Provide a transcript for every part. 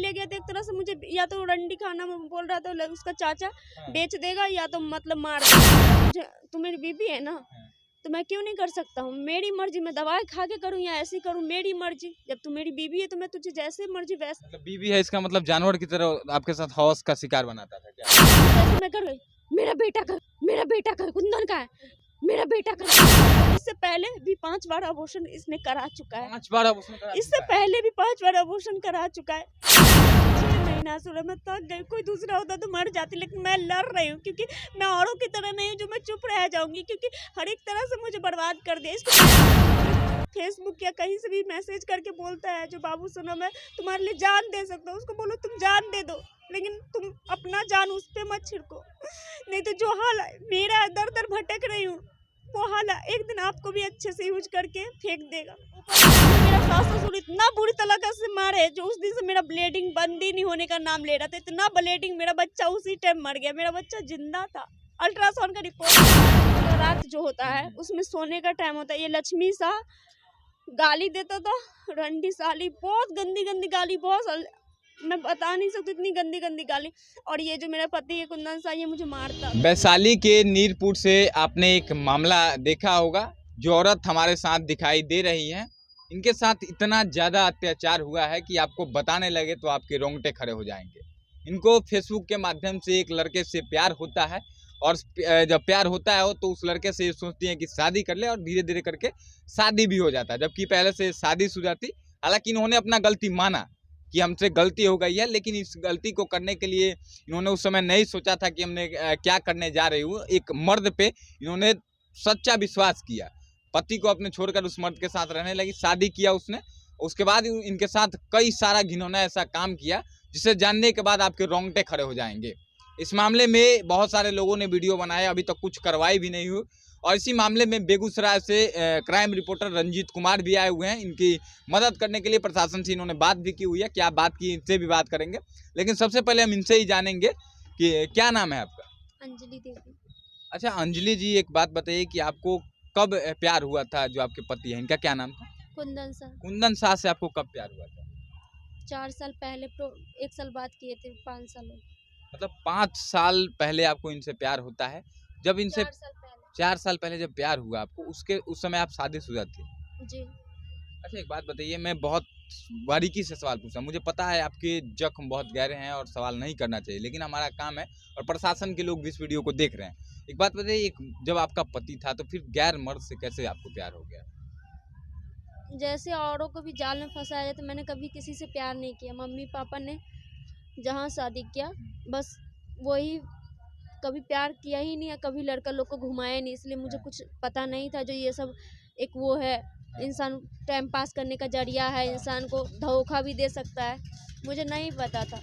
ले गया तो एक तरह से मुझे या तो रंडी खाना में बोल रहा था उसका चाचा बेच देगा या तो मतलब मार देगा। तू मेरी बीबी है ना, तो मैं क्यों नहीं कर सकता हूँ? मेरी मर्जी, मैं दवाई खा के करूँ या ऐसी करूँ, मेरी मर्जी। जब तू मेरी बीबी है तो मैं तुझे जैसे मर्जी वैसे। मतलब बीवी है इसका मतलब जानवर की तरह आपके साथ हौस का शिकार बनाता था क्या? जैसे मैं कर गई, मेरा बेटा का कुंदन का है, मेरा बेटा का। इससे पहले भी 5 बार अबॉर्शन इसने करा चुका है। 5 बार अबॉर्शन करा इससे चुका है? पहले भी 5 बार अबॉर्शन करा चुका है। 6 महीना सुना मैं थक गई, कोई दूसरा होता तो मर जाती, लेकिन मैं लड़ रही हूँ क्योंकि मैं औरों की तरह नहीं हूँ जो मैं चुप रह जाऊंगी, क्योंकि हर एक तरह से मुझे बर्बाद कर दिया। इसको फेसबुक या कहीं से भी मैसेज करके बोलता है जो बाबू सुनो मैं तुम्हारे लिए जान दे सकता हूँ, उसको बोलो तुम जान दे दो, लेकिन तुम अपना जान उस पे मत छिड़को, नहीं तो जो हाल मेरा दर दर भटक रही हूँ वो हाल एक दिन आपको भी अच्छे से यूज करके फेंक देगा। मेरा सास ससुर इतना बुरी तरीके से मारे जो उस दिन से मेरा ब्लीडिंग बंद ही नहीं होने का नाम ले रहा था, इतना ब्लीडिंग, मेरा बच्चा उसी टाइम मर गया। मेरा बच्चा जिंदा था, अल्ट्रासाउंड का रिपोर्ट। रात जो होता है उसमें सोने का टाइम होता है, ये लक्ष्मी सा गाली देता था, रंडी साली, बहुत गंदी गंदी गाली, बहुत मैं बता नहीं सकती इतनी गंदी गंदी गाली। और ये जो मेरा पति है कुंदन सा, ये मुझे मारता। वैशाली के नीरपुर से आपने एक मामला देखा होगा। जो औरत हमारे साथ दिखाई दे रही है, इनके साथ इतना ज़्यादा अत्याचार हुआ है कि आपको बताने लगे तो आपके रोंगटे खड़े हो जाएंगे। इनको फेसबुक के माध्यम से एक लड़के से प्यार होता है और जब प्यार होता है तो उस लड़के से सोचती हैं कि शादी कर ले और धीरे धीरे करके शादी भी हो जाता है, जबकि पहले से शादीशुदा थी। हालांकि इन्होंने अपना गलती माना कि हमसे गलती हो गई है, लेकिन इस गलती को करने के लिए इन्होंने उस समय नहीं सोचा था कि हमने क्या करने जा रही हूँ। एक मर्द पे इन्होंने सच्चा विश्वास किया, पति को अपने छोड़कर उस मर्द के साथ रहने लगी, शादी किया उसने। उसके बाद इनके साथ कई सारा घिनौना ऐसा काम किया जिसे जानने के बाद आपके रोंगटे खड़े हो जाएंगे। इस मामले में बहुत सारे लोगों ने वीडियो बनाया, अभी तक कुछ कार्रवाई भी नहीं हुई। और इसी मामले में बेगूसराय से क्राइम रिपोर्टर रंजीत कुमार भी आए हुए हैं इनकी मदद करने के लिए। प्रशासन से इन्होंने बात भी की हुई है, क्या बात की इनसे भी बात करेंगे, लेकिन सबसे पहले हम इनसे ही जानेंगे कि क्या नाम है आपका? अंजलि देवी। अच्छा अंजलि जी, एक बात बताइए कि आपको कब प्यार हुआ था? जो आपके पति हैं इनका क्या नाम था? कुंदन सा। कुंदन शाह से आपको कब प्यार हुआ था? 4 साल पहले, 1 साल बाद किए थे, 5 साल हो। मतलब 5 साल पहले आपको इनसे प्यार होता है। जब इनसे 4 साल पहले। 4 साल पहले जब प्यार हुआ आपको, उस समय आप शादीशुदा थे? जी। अच्छा एक बात बताइए, मैं बहुत बारीकी से सवाल पूछा, मुझे पता है आपके जख्म बहुत गहरे हैं और सवाल नहीं करना चाहिए, लेकिन हमारा काम है और प्रशासन के लोग भी इस वीडियो को देख रहे हैं। एक बात बताइए, जब आपका पति था तो फिर गैर मर्द से कैसे आपको प्यार हो गया? जैसे औरों को भी जाल में फंसाया जाए, तो मैंने कभी किसी से प्यार नहीं किया। मम्मी पापा ने जहाँ शादी किया बस वही, कभी प्यार किया ही नहीं है, कभी लड़का लोग को घुमाया नहीं, इसलिए मुझे कुछ पता नहीं था जो ये सब एक वो है, इंसान टाइम पास करने का जरिया है, इंसान को धोखा भी दे सकता है, मुझे नहीं पता था।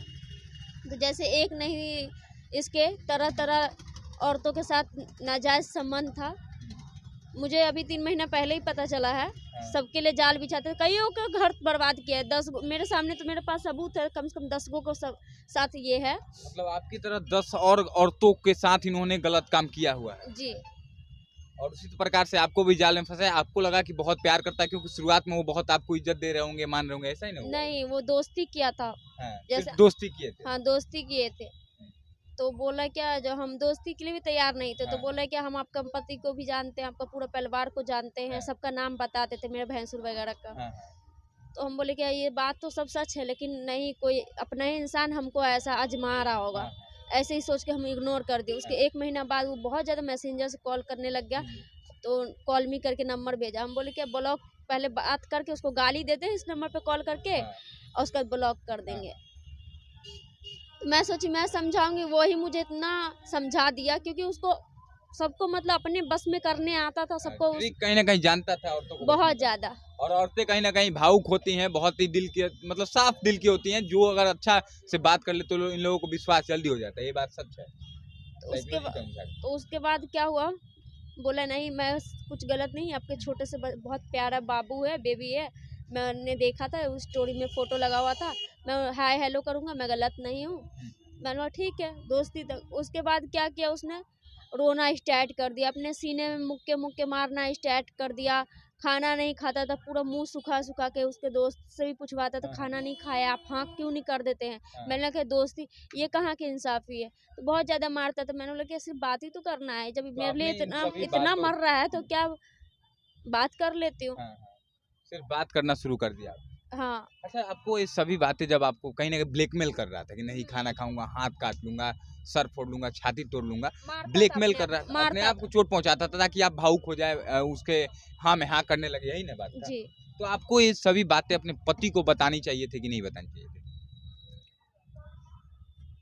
तो जैसे एक नहीं, इसके तरह तरह औरतों के साथ नाजायज़ संबंध था, मुझे अभी 3 महीना पहले ही पता चला है। सबके लिए जाल बिछाते, कईयों का घर बर्बाद किया है। 10 मेरे सामने, तो मेरे पास सबूत है, कम से कम 10 को सब साथ ये है। मतलब आपकी तरह 10 और औरतों के साथ इन्होंने गलत काम किया हुआ है जी। और उसी प्रकार से आपको भी जाल में फंसाया। आपको लगा कि बहुत प्यार करता है क्योंकि शुरुआत में वो बहुत आपको इज्जत दे रहे होंगे, मान रहे होंगे, ऐसा ही ना? नहीं, वो दोस्ती किया था। जैसे दोस्ती किए थे? हाँ, दोस्ती किए थे। तो बोला क्या, जो हम दोस्ती के लिए भी तैयार नहीं थे, तो बोला क्या हम आपका पति को भी जानते हैं, आपका पूरा परिवार को जानते हैं, सबका नाम बताते थे, मेरे भैंसुर वगैरह का। तो हम बोले क्या ये बात तो सब सच है, लेकिन नहीं, कोई अपना ही इंसान हमको ऐसा आजमा रहा होगा, ऐसे ही सोच के हम इग्नोर कर दिए। उसके 1 महीना बाद वो बहुत ज़्यादा मैसेंजर से कॉल करने लग गया, तो कॉल मी करके नंबर भेजा। हम बोले क्या ब्लॉक, पहले बात करके उसको गाली देते हैं इस नंबर पे कॉल करके और उसका ब्लॉक कर देंगे। मैं सोची मैं समझाऊंगी, वो ही मुझे इतना समझा दिया, क्योंकि उसको सबको मतलब अपने बस में करने आता था, सबको कहीं ना कहीं जानता था औरतों को बहुत ज्यादा। और औरतें कहीं ना कहीं भावुक होती हैं, बहुत ही दिल की, मतलब साफ दिल की होती हैं, जो अगर अच्छा से बात कर ले तो इन लोगों को विश्वास जल्दी हो जाता है। ये बात सच है। तो उसके बाद क्या हुआ, बोला नहीं मैं कुछ गलत नहीं, आपके छोटे से बहुत प्यारा बाबू है, बेबी है, मैंने देखा था उस स्टोरी में फोटो लगा हुआ था, मैं हाय हेलो करूँगा, मैं गलत नहीं हूँ। मैंने बोला ठीक है, दोस्ती तक। उसके बाद क्या किया उसने, रोना स्टार्ट कर दिया, अपने सीने में मुक्के मुक्के मारना स्टार्ट कर दिया, खाना नहीं खाता था, पूरा मुंह सुखा सुखा के उसके दोस्त से भी पूछवाता था हाँ। खाना नहीं खाया, आप हाँ क्यों नहीं कर देते हैं। हाँ। मैंने कहा दोस्ती ये कहाँ की इंसाफी है। तो बहुत ज्यादा मारता था। मैंने बोला कि सिर्फ बात ही तो करना है, जब तो मेरे लिए आपने इन इतना सभी इतना बातों मर रहा है तो क्या बात कर लेती हूँ। हाँ, हाँ, सिर्फ बात करना शुरू कर दिया आपने। हाँ अच्छा, आपको ये सभी बातें जब आपको कहीं न कहीं ब्लैकमेल कर रहा था कि नहीं खाना खाऊँगा, हाथ काट लूँगा, सर फोड़ लूँगा, छाती तोड़ लूँगा, मारता था ब्लैकमेल अपने कर आप रहा को, था, अपने मारता आप को था। चोट पहुँचाता था ताकि आप भावुक हो जाए उसके हाँ में हाँ करने लगे, यही ना बात था? जी तो आपको ये सभी बातें अपने पति को बतानी चाहिए थी कि नहीं बतानी चाहिए थी?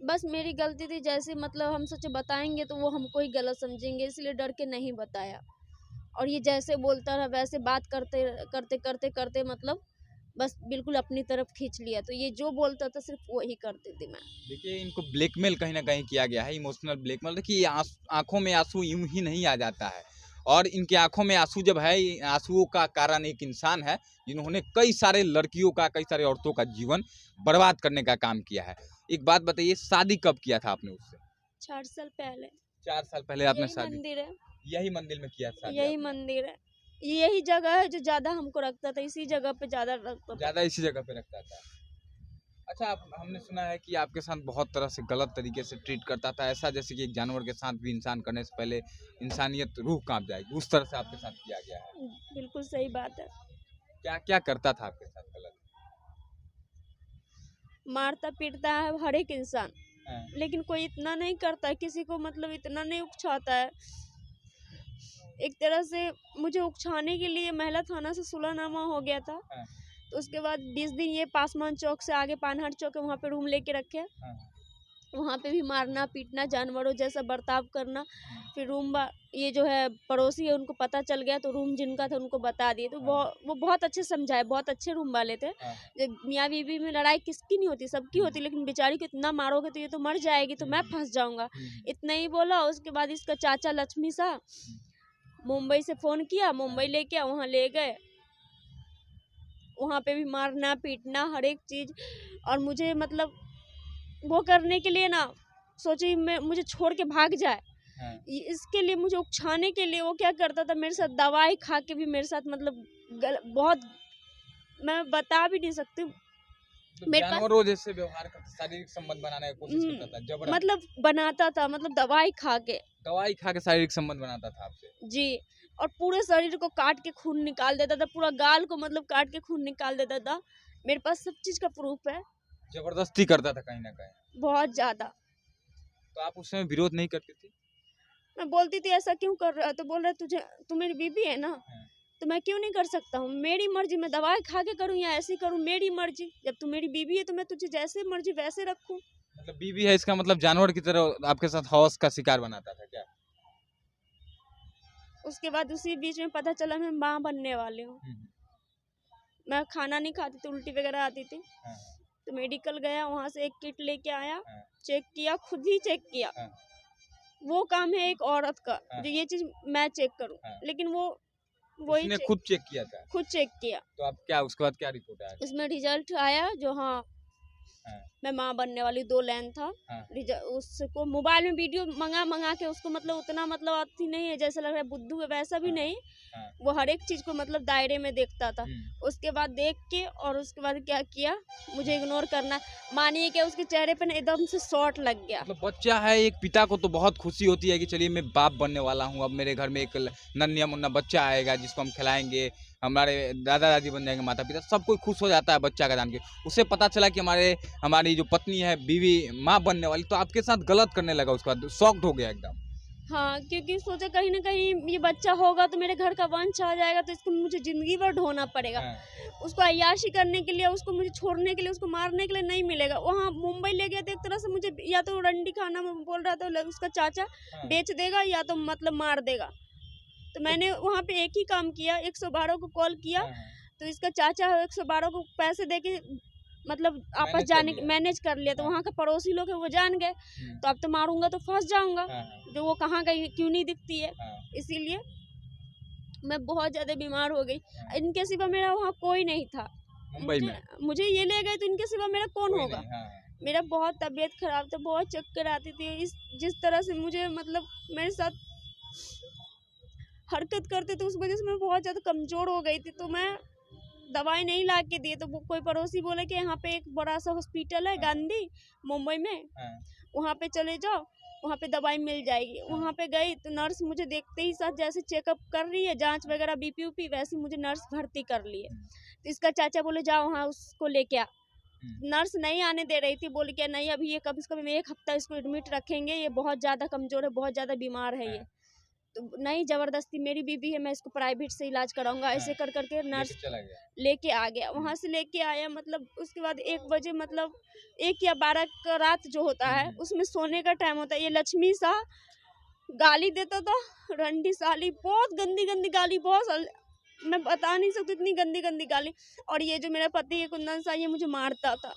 बस मेरी गलती थी, जैसे मतलब हम सोचे बताएंगे तो वो हमको ही गलत समझेंगे, इसलिए डर के नहीं बताया। और ये जैसे बोलता रहा वैसे बात करते करते करते करते मतलब बस बिल्कुल अपनी तरफ खींच लिया। तो ये जो बोलता था सिर्फ वही करती थी मैं। देखिए, इनको ब्लैकमेल कहीं न कहीं किया गया है, इमोशनल ब्लैकमेल। देखिए, ये आँखों में आँसू यूँ ही नहीं आ जाता है और इनकी आँखों में आँसू जब है, ये आँसुओं का कारण एक इंसान है, जिन्होंने कई सारे लड़कियों का, कई सारे औरतों का जीवन बर्बाद करने का काम किया है। एक बात बताइए, शादी कब किया था आपने उससे? 4 साल पहले 4 साल पहले आपने यही शादी मंदिर है, यही मंदिर में किया शादी यही आपने? मंदिर है, यही जगह है जो ज्यादा हमको रखता था, इसी जगह पे ज्यादा रखता था। ज़्यादा इसी जगह पे रखता था। अच्छा, आप हमने सुना है कि आपके साथ बहुत तरह से गलत तरीके से ट्रीट करता था, ऐसा जैसे कि एक जानवर के साथ भी इंसान करने से पहले इंसानियत रूह काँप जाएगी, उस तरह से आपके साथ किया गया है। बिल्कुल सही बात है। क्या-क्या करता था आपके साथ गलत? मारता पीटता है हर एक इंसान, हाँ, लेकिन कोई इतना नहीं करता है, किसी को मतलब इतना नहीं उकसाता है। एक तरह से मुझे उकसाने के लिए महिला थाना से सुलहनामा हो गया था। हाँ, तो उसके बाद 20 दिन ये पासमान चौक से आगे पानहर चौक है, वहाँ पे रूम लेके रखे। हाँ, वहाँ पे भी मारना पीटना, जानवरों जैसा बर्ताव करना। हुँ, फिर ये जो है पड़ोसी है, उनको पता चल गया तो रूम जिनका था उनको बता दिए। तो हाँ, वो बहुत अच्छे समझाए, बहुत अच्छे रूम वाले थे। हाँ, जब मियाँ बीवी में लड़ाई किसकी नहीं होती, सबकी हुँ, होती, लेकिन बेचारी को इतना मारोगे तो ये तो मर जाएगी, तो मैं हुँ, फंस जाऊंगा। हुँ, इतना ही बोला। उसके बाद इसका चाचा लक्ष्मी शाह मुंबई से फोन किया, मुंबई लेके आ, वहाँ ले गए। वहाँ पे भी मारना पीटना हर एक चीज। और मुझे मतलब वो करने के लिए ना सोची मैं मुझे छोड़ के भाग जाए। हाँ। इसके लिए मुझे उकसाने के लिए वो क्या करता था, मेरे साथ दवाई खा के भी मेरे साथ मतलब बहुत, मैं बता भी नहीं सकती। तो मेरे पास जानवरों जैसे व्यवहार करता, शारीरिक संबंध बनाने की कोशिश करता था, जबरन मतलब बनाता था, मतलब दवाई खा के। दवाई खा के शारीरिक संबंध बनाता था आपसे। जी। और पूरे शरीर को काट के खून निकाल देता था, पूरा गाल को मतलब काट के खून निकाल देता था। मेरे पास सब चीज का प्रूफ है। जबरदस्ती करता था कहीं न कहीं। बहुत ज्यादा। तो आप उस समय विरोध नहीं करती थी? मैं बोलती थी ऐसा क्यों कर रहा है, तो बोल रहा है तू मेरी बीबी है ना, हाँ। तो मैं क्यों नहीं कर सकता हूँ, मेरी मर्जी, मैं दवाई खा के करूँ या ऐसी करूँ, मेरी मर्जी। जब तू मेरी बीबी है तो मैं तुझे जैसे मर्जी वैसे रखूँ। मतलब बीवी है इसका मतलब जानवर की तरह आपके साथ हौस का शिकार बनाता था क्या? उसके बाद उसी बीच में पता चला मैं माँ बनने वाली हूँ। हुँ, मैं खाना नहीं खाती थी, उल्टी वगैरह आती थी। हाँ, तो मेडिकल गया, वहाँ से एक किट लेके आया, हाँ, चेक किया, खुद ही चेक किया। हाँ, वो काम है एक औरत का, हाँ, जो ये चीज मैं चेक करूँ, हाँ। लेकिन वो वही उसने खुद चेक किया था। खुद चेक किया। तो आप क्या उसके बाद क्या रिपोर्ट आया? उसमें रिजल्ट आया जो हाँ हाँ, मैं माँ बनने वाली, 2 लाइन था। हाँ, उसको मोबाइल में वीडियो मंगा के उसको मतलब उतना मतलब अथी नहीं है, जैसे लग रहा है बुद्धू है वैसा भी हाँ, नहीं। हाँ, वो हर एक चीज को मतलब दायरे में देखता था। हुँ। उसके बाद देख के और उसके बाद क्या किया, मुझे इग्नोर करना, मानिए कि उसके चेहरे पे ना एकदम से शॉट लग गया। मतलब बच्चा है, एक पिता को तो बहुत खुशी होती है कि चलिए मैं बाप बनने वाला हूँ, अब मेरे घर में एक नन्या मुन्ना बच्चा आएगा जिसको हम खिलाएंगे, हमारे दादा दादी बन जाएंगे, माता पिता, सब कोई खुश हो जाता है बच्चा का जान के। उसे पता चला कि हमारी जो पत्नी है, बीवी, माँ बनने वाली, तो आपके साथ गलत करने लगा, उसके बाद शॉक्ड हो गया एकदम। हाँ, क्योंकि सोचा कहीं ना कहीं ये बच्चा होगा तो मेरे घर का वंश आ जाएगा, तो इसको मुझे जिंदगी भर ढोना पड़ेगा। हाँ, उसको अय्याशी करने के लिए, उसको मुझे छोड़ने के लिए, उसको मारने के लिए नहीं मिलेगा। वहाँ मुंबई ले गया तो एक तरह से मुझे या तो रंडी खाना में बोल रहा था उसका चाचा हाँ, बेच देगा या तो मतलब मार देगा। तो मैंने वहाँ पे एक ही काम किया, 112 को कॉल किया। हाँ, हाँ, तो इसका चाचा 112 को पैसे दे के मतलब आपस मैनेज कर जाने लिया। मैनेज कर लिया। तो हाँ। वहाँ के पड़ोसी लोग हैं वो जान गए, हुँ, तो अब तो मारूंगा तो फंस जाऊंगा, हाँ, हाँ, जो वो कहाँ गई क्यों नहीं दिखती है। हाँ, इसीलिए मैं बहुत ज्यादा बीमार हो गई। हाँ। इनके सिवा मेरा वहाँ कोई नहीं था। मुंबई में मुझे ये ले गए तो इनके सिवा मेरा कौन कोई होगा। नहीं, हाँ, हाँ। मेरा बहुत तबीयत खराब था, बहुत चक्कर आती थी। इस जिस तरह से मुझे मतलब मेरे साथ हरकत करते तो उस वजह से मैं बहुत ज़्यादा कमज़ोर हो गई थी। तो मैं दवाई नहीं ला के दिए, तो वो कोई पड़ोसी बोले कि यहाँ पे एक बड़ा सा हॉस्पिटल है गांधी मुंबई में, हाँ, वहाँ पे चले जाओ, वहाँ पे दवाई मिल जाएगी। वहाँ पे गई तो नर्स मुझे देखते ही साथ जैसे चेकअप कर रही है, जांच वगैरह बीपी उपी, वैसे मुझे नर्स भर्ती कर ली है। तो इसका चाचा बोले जाओ वहाँ उसको लेके आ। नर्स नहीं आने दे रही थी, बोली कि नहीं अभी ये कम से कम 1 हफ्ता इसको एडमिट रखेंगे, ये बहुत ज़्यादा कमज़ोर है, बहुत ज़्यादा बीमार है ये। तो नहीं, ज़बरदस्ती मेरी बीबी है, मैं इसको प्राइवेट से इलाज कराऊंगा, ऐसे कर करके नर्स लेके चला गया। लेके आ गया। वहाँ से लेके आया, मतलब उसके बाद 1 बजे, मतलब 1 या 12 का रात जो होता है उसमें सोने का टाइम होता है। ये लक्ष्मी सा गाली देता था, रंडी साली, बहुत गंदी गंदी गाली, मैं बता नहीं सकती इतनी गंदी गंदी गाली। और ये जो मेरा पति है कुंदन सा, ये मुझे मारता था।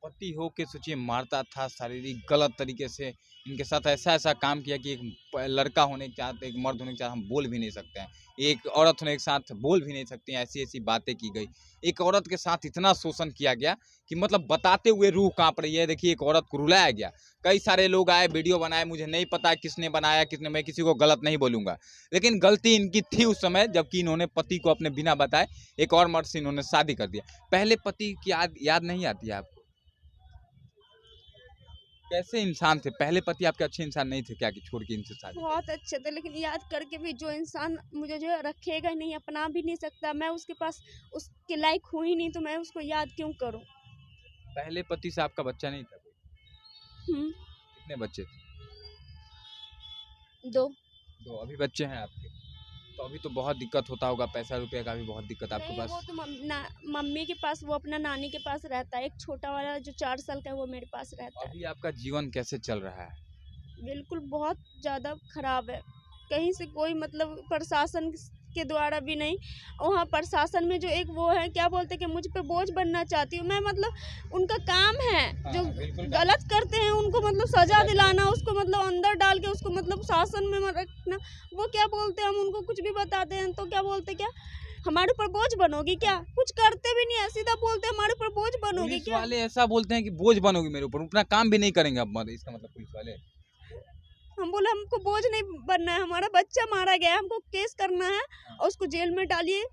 पति हो के सोचिए मारता था, शारीरिक गलत तरीके से इनके साथ ऐसा ऐसा काम किया कि एक लड़का होने के साथ, एक मर्द होने के साथ हम बोल भी नहीं सकते हैं, एक औरत होने के साथ बोल भी नहीं सकते हैं, ऐसी ऐसी बातें की गई। एक औरत के साथ इतना शोषण किया गया कि मतलब बताते हुए रूह कांप रही है। देखिए, एक औरत को रुलाया गया, कई सारे लोग आए, वीडियो बनाए, मुझे नहीं पता किसने बनाया किसने, मैं किसी को गलत नहीं बोलूँगा, लेकिन गलती इनकी थी उस समय, जबकि इन्होंने पति को अपने बिना बताए एक और मर्द से इन्होंने शादी कर दिया। पहले पति की याद नहीं आती है आपको? कैसे इंसान थे पहले? पति आपके अच्छे इंसान नहीं थे क्या कि छोड़ के इनसे शादी? बहुत अच्छे थे, लेकिन याद करके भी जो इंसान मुझे जो रखेगा ही नहीं, अपना भी नहीं सकता, मैं उसके पास उसके लायक हूँ ही नहीं, तो मैं उसको याद क्यों करूँ। पहले पति से आपका बच्चा नहीं था कोई? हम्म, कितने बच्चे थे? 2। 2 अभी बच्चे हैं आपके? तो अभी तो बहुत दिक्कत होता होगा, पैसा रुपये का भी बहुत दिक्कत आपके नहीं, पास? वो तो मम्मी के पास, वो अपना नानी के पास रहता है। एक छोटा वाला जो 4 साल का है वो मेरे पास रहता है। अभी आपका जीवन कैसे चल रहा है? बिल्कुल बहुत ज़्यादा खराब है। कहीं से कोई मतलब प्रशासन के द्वारा भी नहीं। वहाँ प्रशासन में जो एक वो है, क्या बोलते हैं कि मुझ पे बोझ बनना चाहती हूँ मैं, मतलब उनका काम है जो बिल्कुल गलत करते हैं उनको मतलब सजा दिलाना, उसको मतलब अंदर डाल के उसको मतलब शासन में रखना। वो क्या बोलते हैं, हम उनको कुछ भी बताते हैं तो क्या बोलते, क्या हमारे ऊपर बोझ बनोगी क्या? कुछ करते भी नहीं है, सीधा बोलते हैं हमारे ऊपर बोझ बनोगी पुलिस क्या? वाले ऐसा बोलते हैं कि बोझ बनोगी मेरे ऊपर, अपना काम भी नहीं करेंगे अब, इसका मतलब पुलिस वाले? हम बोले हमको बोझ नहीं बनना है, हमारा बच्चा मारा गया है, हमको केस करना है और उसको जेल में डालिए।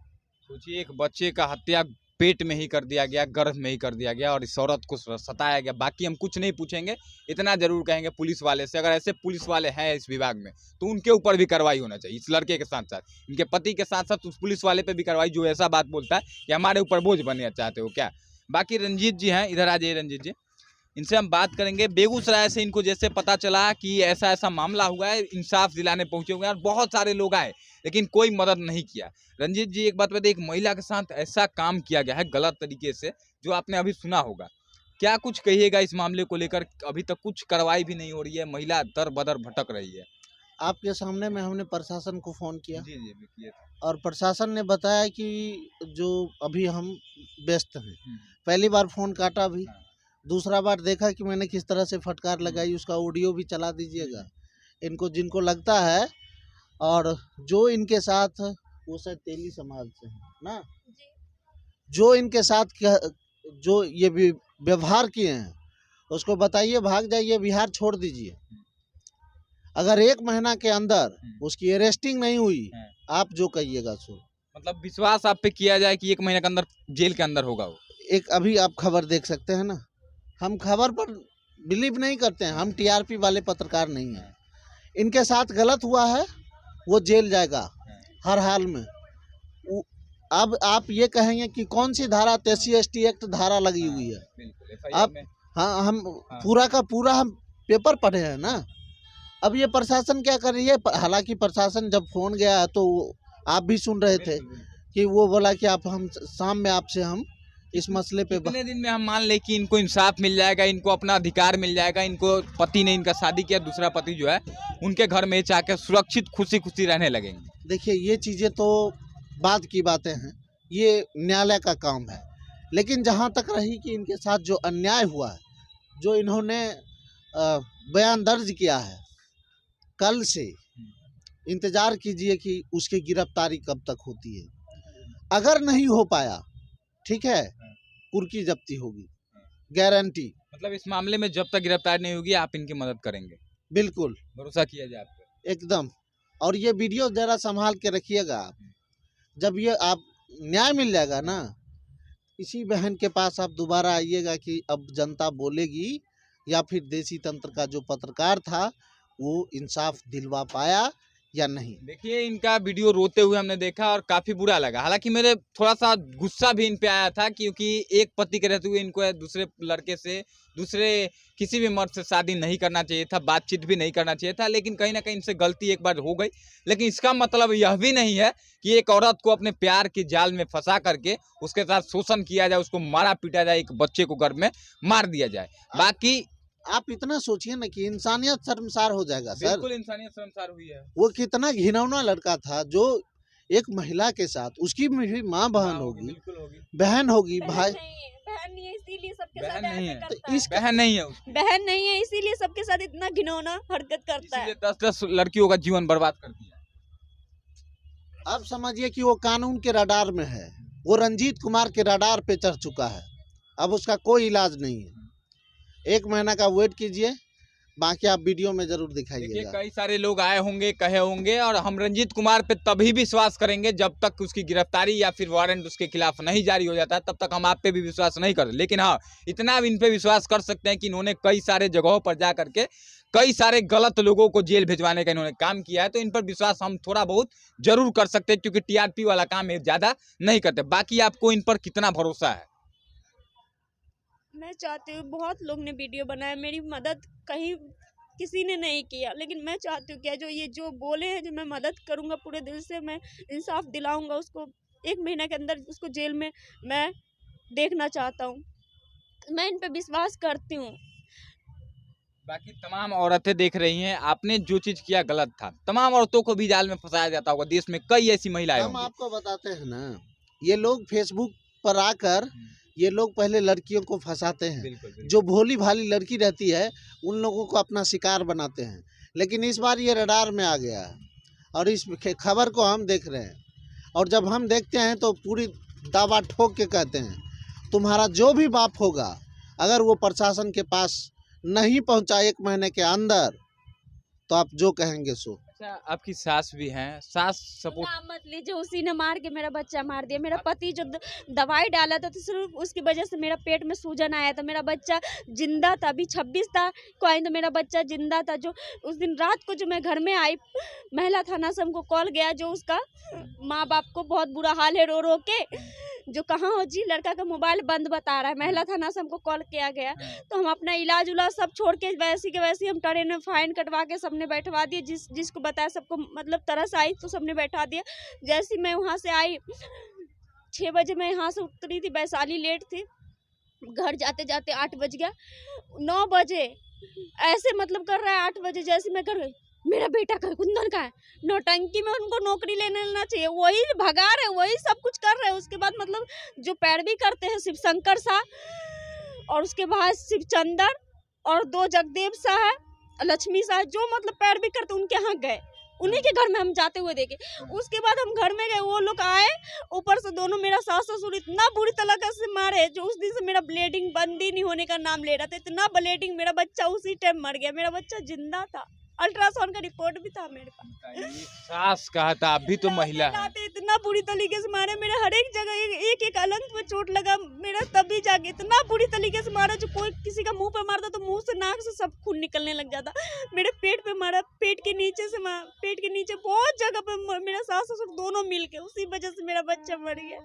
सोचिए, एक बच्चे का हत्या पेट में ही कर दिया गया, गर्भ में ही कर दिया गया, और इस औरत को सताया गया। बाकी हम कुछ नहीं पूछेंगे, इतना जरूर कहेंगे पुलिस वाले से, अगर ऐसे पुलिस वाले हैं इस विभाग में तो उनके ऊपर भी कार्रवाई होना चाहिए। इस लड़के के साथ साथ, इनके पति के साथ साथ उस पुलिस वाले पे भी कार्रवाई जो ऐसा बात बोलता है कि हमारे ऊपर बोझ बनना चाहते हो क्या। बाकी रंजीत जी हैं, इधर आ जाइए रंजीत जी, इनसे हम बात करेंगे। बेगूसराय से इनको जैसे पता चला कि ऐसा ऐसा मामला हुआ है, इंसाफ दिलाने पहुंचे हुए हैं, और बहुत सारे लोग आए लेकिन कोई मदद नहीं किया। रंजीत जी, एक बात बताइए, एक महिला के साथ ऐसा काम किया गया है गलत तरीके से, जो आपने अभी सुना होगा, क्या कुछ कहिएगा इस मामले को लेकर? अभी तक कुछ कार्रवाई भी नहीं हो रही है, महिला दर बदर भटक रही है। आपके सामने में हमने प्रशासन को फ़ोन किया जी जी किए थे। और प्रशासन ने बताया कि जो अभी हम व्यस्त हैं। पहली बार फ़ोन काटा भी, हाँ। दूसरा बार देखा कि मैंने किस तरह से फटकार लगाई, उसका ऑडियो भी चला दीजिएगा इनको, जिनको लगता है। और जो इनके साथ, वो शायद तेली समाज से हैं ना, जो इनके साथ जो ये व्यवहार किए हैं, उसको बताइए भाग जाइए, बिहार छोड़ दीजिए। अगर 1 महीना के अंदर उसकी अरेस्टिंग नहीं हुई, आप जो कहिएगा सो। मतलब विश्वास आप पे किया जाए कि 1 महीने के अंदर जेल के अंदर होगा वो? एक अभी आप खबर देख सकते हैं ना, हम खबर पर बिलीव नहीं करते हैं, हम टीआरपी वाले पत्रकार नहीं हैं। इनके साथ गलत हुआ है, वो जेल जाएगा हर हाल में। अब आप ये कहेंगे कि कौन सी धारा, 83 ST एक्ट धारा लगी हुई है। अब हाँ, हम पूरा का पूरा हम पेपर पढ़े हैं ना। अब ये प्रशासन क्या कर रही है, हालांकि प्रशासन जब फोन गया है तो आप भी सुन रहे थे कि वो बोला कि आप हम शाम में आपसे हम इस मसले पे कितने दिन में हम मान ले कि इनको इंसाफ मिल जाएगा, इनको अपना अधिकार मिल जाएगा, इनको पति ने इनका शादी किया, दूसरा पति जो है उनके घर में जाकर सुरक्षित खुशी खुशी रहने लगेंगे? देखिए, ये चीज़ें तो बाद की बातें हैं, ये न्यायालय का काम है। लेकिन जहाँ तक रही कि इनके साथ जो अन्याय हुआ है, जो इन्होंने बयान दर्ज किया है, कल से इंतज़ार कीजिए कि उसकी गिरफ्तारी कब तक होती है। अगर नहीं हो पाया, ठीक है, कुर्की जब्ती होगी, गारंटी। मतलब इस मामले में जब तक गिरफ्तार नहीं होगी आप इनकी मदद करेंगे? बिल्कुल, भरोसा किया जाए आप पे? एकदम। और ये वीडियो जरा संभाल के रखिएगा आप। जब ये आप न्याय मिल जाएगा ना, इसी बहन के पास आप दोबारा आइएगा कि अब जनता बोलेगी या फिर देसी तंत्र का जो पत्रकार था वो इंसाफ दिलवा पाया या नहीं। देखिए, इनका वीडियो रोते हुए हमने देखा और काफी बुरा लगा। हालांकि मेरे थोड़ा सा गुस्सा भी इन पे आया था, क्योंकि एक पति के रहते हुए इनको दूसरे लड़के से, दूसरे किसी भी मर्द से शादी नहीं करना चाहिए था, बातचीत भी नहीं करना चाहिए था। लेकिन कहीं ना कहीं इनसे गलती एक बार हो गई। लेकिन इसका मतलब यह भी नहीं है कि एक औरत को अपने प्यार के जाल में फंसा करके उसके साथ शोषण किया जाए, उसको मारा पीटा जाए, एक बच्चे को घर में मार दिया जाए। बाकी आप इतना सोचिए ना कि इंसानियत शर्मसार हो जाएगा सर। बिल्कुल इंसानियत शर्मसार हुई है। वो कितना घिनौना लड़का था जो एक महिला के साथ, उसकी भी माँ बहन होगी, बिल्कुल होगी, बहन होगी, भाई बहन नहीं है, इसीलिए सबके बहन साथ नहीं ऐसे है। करता है। बहन नहीं है उसकी। बहन नहीं है, इसीलिए सबके साथ इतना घिनौना हरकत करता है। इसीलिए 10-10 लड़कियों का जीवन बर्बाद कर दिया। अब समझिए कि वो कानून के रडार में है, वो रंजीत कुमार के रडार पे चढ़ चुका है। अब उसका कोई इलाज नहीं है। 1 महीना का वेट कीजिए, बाकी आप वीडियो में जरूर देखिए, दिखाइएगा। कई सारे लोग आए होंगे, कहे होंगे, और हम रंजीत कुमार पे तभी विश्वास करेंगे जब तक उसकी गिरफ्तारी या फिर वारंट उसके खिलाफ नहीं जारी हो जाता है। तब तक हम आप पे भी विश्वास नहीं करते। लेकिन हाँ, इतना इन पे विश्वास कर सकते हैं कि इन्होंने कई सारे जगहों पर जा करके कई सारे गलत लोगों को जेल भिजवाने का इन्होंने काम किया है। तो इन पर विश्वास हम थोड़ा बहुत जरूर कर सकते हैं, क्योंकि टीआरपी वाला काम ये ज्यादा नहीं करते। बाकी आपको इन पर कितना भरोसा है? मैं चाहती हूँ, बहुत लोग ने वीडियो बनाया, मेरी मदद कहीं किसी ने नहीं किया, लेकिन मैं चाहती हूँ कि जो बोले हैं, जो मैं मदद करूँगा पूरे दिल से, मैं इंसाफ दिलाऊंगा उसको। 1 महीना के अंदर उसको जेल में मैं देखना चाहता हूँ। मैं इन पे विश्वास करती हूँ। बाकी तमाम औरतें देख रही हैं, आपने जो चीज किया गलत था। तमाम औरतों को भी जाल में फंसाया जाता होगा। देश में कई ऐसी महिलाएं हम होंगी। आपको बताते हैं ना, ये लोग फेसबुक पर आकर ये लोग पहले लड़कियों को फंसाते हैं। बिल्कुल, बिल्कुल। जो भोली भाली लड़की रहती है उन लोगों को अपना शिकार बनाते हैं। लेकिन इस बार ये रडार में आ गया है और इस खबर को हम देख रहे हैं। और जब हम देखते हैं तो पूरी दावा ठोक के कहते हैं, तुम्हारा जो भी बाप होगा, अगर वो प्रशासन के पास नहीं पहुंचा 1 महीने के अंदर, तो आप जो कहेंगे सो। अच्छा, आपकी सास भी हैं, सास सपोर्ट? नाम मत लीजिए, उसी ने मार के मेरा बच्चा मार दिया। मेरा पति जो दवाई डाला था, तो सिर्फ उसकी वजह से मेरा पेट में सूजन आया था। मेरा बच्चा जिंदा था, अभी 26 को आई तो मेरा बच्चा जिंदा था। जो उस दिन रात को जो मैं घर में आई, महिला थाना से हमको कॉल गया, जो उसका माँ बाप को बहुत बुरा हाल है, रो रो के, जो कहाँ हो जी, लड़का का मोबाइल बंद बता रहा है। महिला थाना से हमको कॉल किया गया, तो हम अपना इलाज उलाज सब छोड़ के वैसी के वैसी हम ट्रेन में फाइन कटवा के सबने बैठवा दिए। जिसको बताया सबको मतलब तरस आई, तो सबने बैठा दिया। जैसे मैं वहाँ से आई, 6 बजे मैं यहाँ से उतरी थी, वैशाली लेट थी, घर जाते जाते 8 बज गया। 9 बजे ऐसे मतलब कर रहा है, 8 बजे जैसे मैं घर गई, मेरा बेटा का कुंदन का है, नौटंकी में उनको नौकरी लेना चाहिए, वही भगा रहे, वही सब कुछ कर रहे हैं। उसके बाद मतलब जो पैरवी करते हैं शिव शंकर शाह, और उसके बाद शिवचंदर, और 2 जगदेव शाह है, लक्ष्मी शाह, जो मतलब पैरवी करते उनके यहाँ गए, उन्हीं के घर में हम जाते हुए देखे। उसके बाद हम घर में गए, वो लोग आए, ऊपर से दोनों मेरा सास ससुर इतना बुरी तरीके से मारे, जो उस दिन से मेरा ब्लीडिंग बंद ही नहीं होने का नाम ले रहा था। इतना ब्लीडिंग, मेरा बच्चा उसी टाइम मर गया। मेरा बच्चा जिंदा था, अल्ट्रासाउंड का रिपोर्ट भी था मेरे पास। सास कहा था, आप भी तो महिला है। इतना बुरी तरीके से मारे, मेरे हर एक जगह एक एक अलंग में चोट लगा मेरा, तभी जाके इतना बुरी तरीके से मारा, जो कोई किसी का मुंह पे मारता तो मुंह से नाक से सब खून निकलने लग जाता। मेरे पेट पे मारा, पेट के नीचे से पेट के नीचे बहुत जगह पे मेरा सास ससुर दोनों मिल के, उसी वजह से मेरा बच्चा मर गया।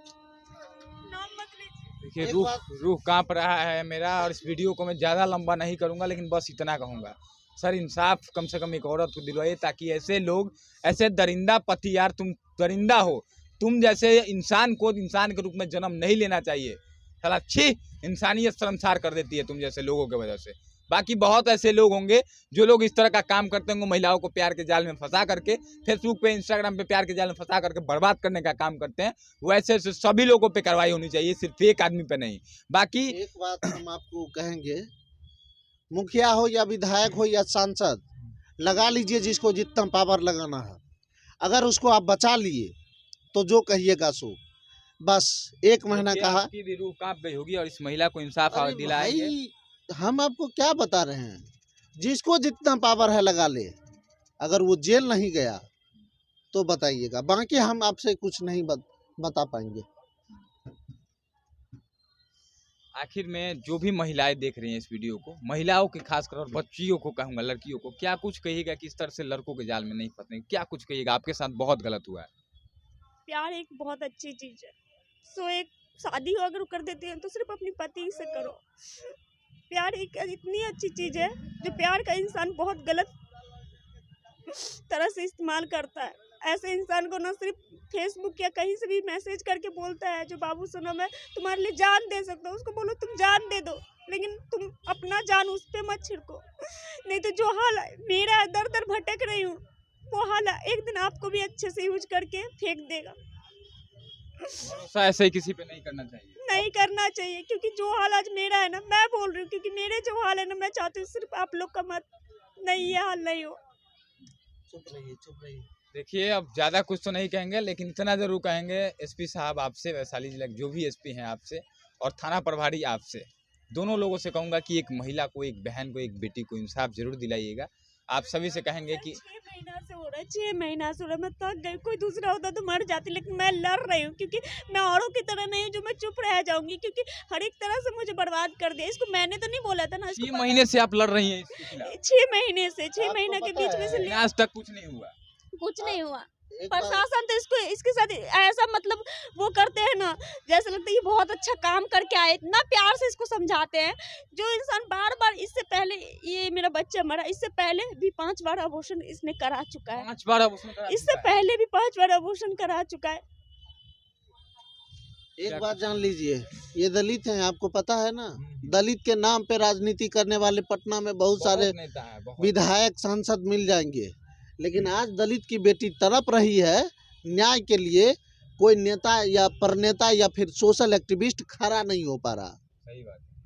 नाम मत लीजिए। देखिए, रूह कांप रहा है मेरा, और इस वीडियो को मैं ज़्यादा लंबा नहीं करूँगा, लेकिन बस इतना कहूँगा, सर इंसाफ कम से कम एक औरत को दिलवाइए, ताकि ऐसे लोग, ऐसे दरिंदा पति, यार तुम दरिंदा हो, तुम जैसे इंसान को इंसान के रूप में जन्म नहीं लेना चाहिए। साला छी, इंसानियत शर्मसार कर देती है तुम जैसे लोगों की वजह से। बाकी बहुत ऐसे लोग होंगे जो लोग इस तरह का काम करते होंगे, महिलाओं को प्यार के जाल में फंसा करके, फेसबुक पे, इंस्टाग्राम पे प्यार के जाल में फंसा करके बर्बाद करने का काम करते हैं। वैसे सभी लोगों पे कार्रवाई होनी चाहिए, सिर्फ एक आदमी पे नहीं। बाकी एक बात हम आपको कहेंगे, मुखिया हो या विधायक हो या सांसद, लगा लीजिए जिसको जितना पावर लगाना है। अगर उसको आप बचा लिए तो जो कहिएगा सो। बस 1 महीना कहा, आपकी भी रूह कांप गई होगी, और इस महिला को इंसाफ अरे दिलाएंगे। भाई, हम आपको क्या बता रहे हैं, जिसको जितना पावर है लगा ले। अगर वो जेल नहीं गया तो बताइएगा, बाकी हम आपसे कुछ नहीं बता पाएंगे। आखिर में जो भी महिलाएं देख रही हैं इस वीडियो को, महिलाओं के खासकर और बच्चियों को कहूँगा, लड़कियों को, क्या कुछ कहिएगा कि इस तरह से लड़कों के जाल में नहीं फंसने? क्या कुछ कहिएगा? आपके साथ बहुत गलत हुआ है। प्यार एक बहुत अच्छी चीज़ है। सो एक शादी हो अगर कर देते हैं तो सिर्फ अपने पति से करो। प्यार एक इतनी अच्छी चीज़ है जो प्यार का इंसान बहुत गलत तरह से इस्तेमाल करता है। ऐसे इंसान को ना सिर्फ फेसबुक या कहीं से भी मैसेज करके बोलता है जो बाबू सुनो मैं तुम्हारे लिए जान दे सकता हूँ, उसको बोलो तुम जान दे दो, लेकिन तुम अपना जान उस पर मत छिड़को। नहीं तो जो हाल मेरा दर दर भटक रही हूँ वो हाल एक दिन आपको भी अच्छे से यूज करके फेंक देगा। भरोसा ऐसे ही किसी पे नहीं करना चाहिए। नहीं करना चाहिए, क्योंकि जो हाल आज मेरा है ना, मैं बोल रही हूँ क्योंकि मेरे जो हाल है ना, मैं चाहती हूँ सिर्फ आप लोग का मत नहीं ये हाल नहीं हो। चुप रहिए। देखिए, अब ज़्यादा कुछ तो नहीं कहेंगे, लेकिन इतना ज़रूर कहेंगे एसपी साहब आपसे, वैशाली जिला के जो भी एसपी हैं आपसे, और थाना प्रभारी आपसे, दोनों लोगों से कहूँगा कि एक महिला को, एक बहन को, एक बेटी को इंसाफ जरूर दिलाइएगा। आप सभी से कहेंगे कि 6 महीना से हो रहा है, 6 महीना से हो रहा है, मैं थक गई। कोई दूसरा होता तो मर जाती, लेकिन मैं लड़ रही हूँ क्योंकि मैं औरों की तरह नहीं हूँ जो मैं चुप रह जाऊंगी, क्योंकि हर एक तरह से मुझे बर्बाद कर दिया। इसको मैंने तो नहीं बोला था ना, 6 महीने से आप लड़ रही हैं इसके खिलाफ। 6 महीने से, 6 आपको महीने के पता बीच में है, से लेकिन आज तक कुछ नहीं हुआ। कुछ नहीं हुआ। एक बार प्रशासन तो इसके साथ ऐसा मतलब वो करते हैं ना, जैसे लगता है ये बहुत अच्छा काम करके आए, इतना प्यार से इसको समझाते हैं। जो इंसान बार बार, इससे पहले ये मेरा बच्चा मरा, इससे पहले भी 5 बार अबॉर्शन इसने करा चुका है। 5 बार अब उसने करा इससे चुका है। पहले भी 5 बार अबॉर्शन करा चुका है। एक बात जान लीजिए, ये दलित हैं, आपको पता है ना। दलित के नाम पे राजनीति करने वाले पटना में बहुत सारे नेता है, बहुत। विधायक सांसद मिल जाएंगे, लेकिन आज दलित की बेटी तड़प रही है न्याय के लिए। कोई नेता या परनेता या फिर सोशल एक्टिविस्ट खड़ा नहीं हो पा रहा। सही बात है।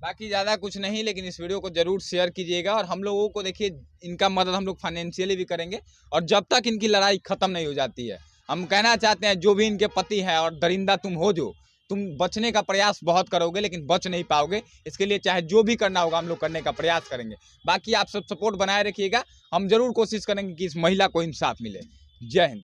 बाकी ज़्यादा कुछ नहीं, लेकिन इस वीडियो को जरूर शेयर कीजिएगा, और हम लोगों को देखिए, इनका मदद हम लोग फाइनेंशियली भी करेंगे, और जब तक इनकी लड़ाई खत्म नहीं हो जाती है, हम कहना चाहते हैं जो भी इनके पति हैं, और दरिंदा तुम हो, जो तुम बचने का प्रयास बहुत करोगे लेकिन बच नहीं पाओगे। इसके लिए चाहे जो भी करना होगा हम लोग करने का प्रयास करेंगे। बाकी आप सब सपोर्ट बनाए रखिएगा, हम जरूर कोशिश करेंगे कि इस महिला को इंसाफ मिले। जय हिंद।